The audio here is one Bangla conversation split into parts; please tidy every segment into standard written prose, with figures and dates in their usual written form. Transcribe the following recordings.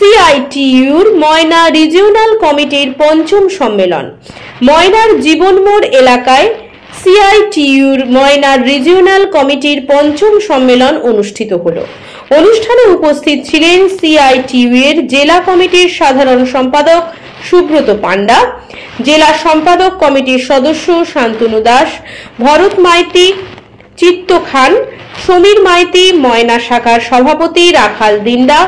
সিআইটিইউর ময়না রিজিওনাল কমিটির পঞ্চম সম্মেলন ময়নার জীবনমোড় এলাকায় সিআইটিইউর ময়না রিজিওনাল কমিটির পঞ্চম সম্মেলন অনুষ্ঠিত হলো। অনুষ্ঠানে উপস্থিত ছিলেন সিআইটিইউ এর জেলা কমিটির সাধারণ সম্পাদক সুব্রত পান্ডা, জেলা সম্পাদক কমিটির সদস্য শান্তনু দাস, ভরত মাইতি, চিত্ত খান, সমীর মাইতি, ময়না শাখার সভাপতি রাখাল দিন্ডা,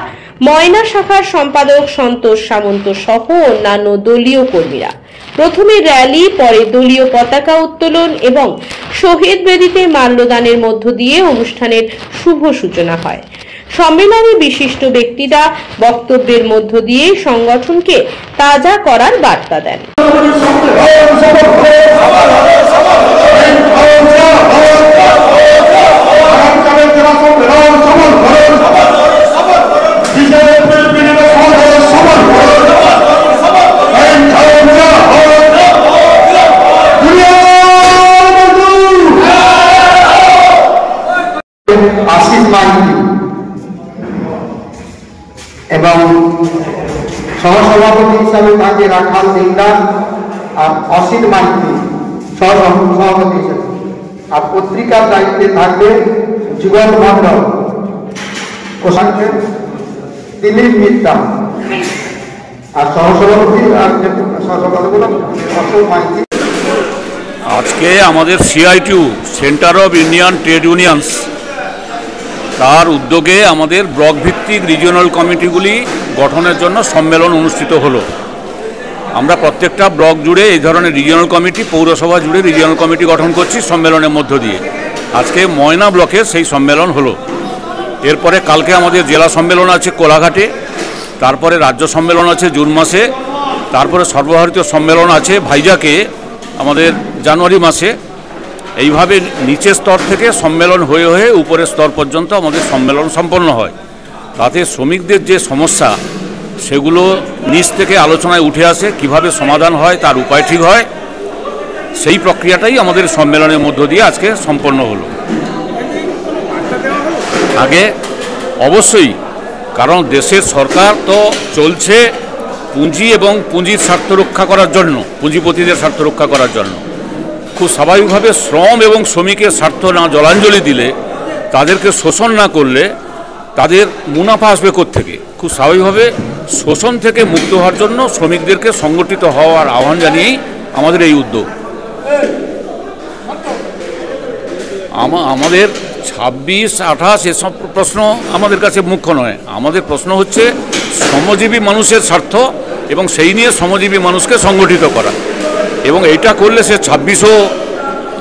ময়না শাখার সম্পাদক সন্তোষ সামন্ত সহ অন্যান্য দলীয় কর্মীরা। প্রথমে র্যালি, পরে দলীয় পতাকা উত্তোলন এবং শহীদ বেদিতে মাল্যদানের মধ্য দিয়ে অনুষ্ঠানের শুভ সূচনা হয়। সম্মেলনে বিশিষ্ট ব্যক্তিরা বক্তব্যের মধ্য দিয়ে সংগঠনকে তাজা করার বার্তা দেন। এবং সহসভাপতি হিসাবে থাকে রাখাল দিন্দা আর অসিত মাইতি সহসভাপতি হিসাবে, আর পত্রিকার দায়িত্বে থাকবে যুগল মন্ডল, কোষাধ্যক্ষ দিলীপ মিত্রা, আর সহসভাপতি অশোক মাইতি। আজকে আমাদের CITU centre of Indian trade unions তার উদ্যোগে আমাদের ব্লক ভিত্তিক রিজিওনাল কমিটিগুলি গঠনের জন্য সম্মেলন অনুষ্ঠিত হলো। আমরা প্রত্যেকটা ব্লক জুড়ে এই ধরনের রিজিওনাল কমিটি, পৌরসভা জুড়ে রিজিওনাল কমিটি গঠন করছি সম্মেলনের মধ্য দিয়ে। আজকে ময়না ব্লকে সেই সম্মেলন হলো। এরপরে কালকে আমাদের জেলা সম্মেলন আছে কোলাঘাটে, তারপরে রাজ্য সম্মেলন আছে জুন মাসে, তারপরে সর্বভারতীয় সম্মেলন আছে ভাইজাকে আমাদের জানুয়ারি মাসে। এইভাবে নিচের স্তর থেকে সম্মেলন হয়ে হয়ে উপরের স্তর পর্যন্ত আমাদের সম্মেলন সম্পন্ন হয়। তাতে শ্রমিকদের যে সমস্যা সেগুলো নিচ থেকে আলোচনায় উঠে আসে, কিভাবে সমাধান হয়, তার উপায় ঠিক হয়, সেই প্রক্রিয়াটাই আমাদের সম্মেলনের মধ্য দিয়ে আজকে সম্পন্ন হলো। আগে অবশ্যই, কারণ দেশের সরকার তো চলছে পুঁজি এবং পুঁজির স্বার্থ রক্ষা করার জন্য, পুঁজিপতিদের স্বার্থ রক্ষা করার জন্য। খুব স্বাভাবিকভাবে শ্রম এবং শ্রমিকের স্বার্থ না জলাঞ্জলি দিলে, তাদেরকে শোষণ না করলে তাদের মুনাফা আসবে কোত্থেকে? খুব স্বাভাবিকভাবে শোষণ থেকে মুক্ত হওয়ার জন্য শ্রমিকদেরকে সংগঠিত হওয়ার আহ্বান জানিয়েই আমাদের এই উদ্যোগ। আমাদের 26, 28 এসব প্রশ্ন আমাদের কাছে মুখ্য নয়। আমাদের প্রশ্ন হচ্ছে শ্রমজীবী মানুষের স্বার্থ এবং সেই নিয়ে শ্রমজীবী মানুষকে সংগঠিত করা, এবং এইটা করলে সে 26ও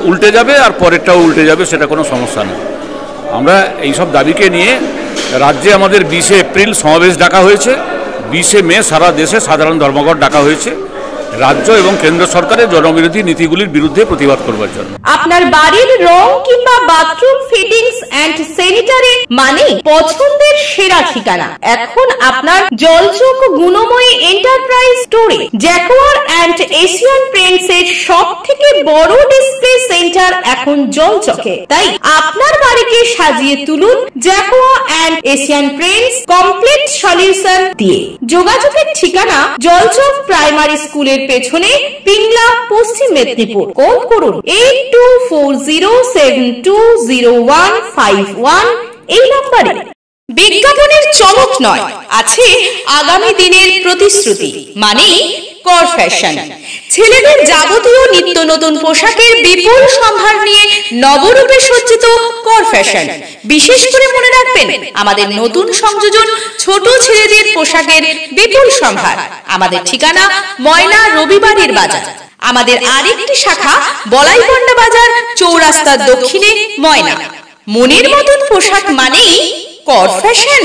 উল্টে যাবে আর পরেরটাও উল্টে যাবে, সেটা কোনো সমস্যা নেই। আমরা এইসব দাবিকে নিয়ে রাজ্যে আমাদের 20 এপ্রিল সমাবেশ ডাকা হয়েছে, 20 মে সারা দেশে সাধারণ ধর্মঘট ডাকা হয়েছে রাজ্য এবং কেন্দ্র সরকারের জনবিরোধী নীতিগুলির বিরুদ্ধে প্রতিবাদ করবার জন্য। আপনার বাড়ির রং কিংবা বাথরুম ফিটিংস এন্ড স্যানিটারি মানে পছন্দের সেরা ঠিকানা এখন আপনার জলচক গুণময়ী এন্টারপ্রাইজ স্টোরে। জ্যাকোয়ার এন্ড এশিয়ান পেইন্টস এর সব থেকে বড় ডিসপ্লে সেন্টার এখন জলচকে, তাই আপনার বাড়িকে সাজিয়ে তুলুন Jaquar and Asian Paints complete solution দিয়ে। যোগাযোগের ঠিকানা জলচক প্রাইমারি স্কুলের পেছনে, পিংলা, পশ্চিম মেদিনীপুর। কল করুন 8240720151 এই নম্বরে। বিজ্ঞাপনের চমক নয়, আছে আগামী দিনের প্রতিশ্রুতি, মানে কর ফ্যাশন। ছেলেদের যাবতীয় নিত্য নতুন পোশাকের বিপুল সম্ভার নিয়ে নবরূপে সজ্জিত কর ফ্যাশন। বিশেষ করে মনে রাখবেন, আমাদের নতুন সংযোজন ছোট ছেলেদের পোশাকের বিপুল সম্ভার। আমাদের ঠিকানা ময়না রবিবারের বাজার। আমাদের আরেকটি শাখা বলাইপন্ডা বাজার, চৌরাস্তার দক্ষিণে ময়না। মনের মতন পোশাক মানেই কর ফ্যাশন।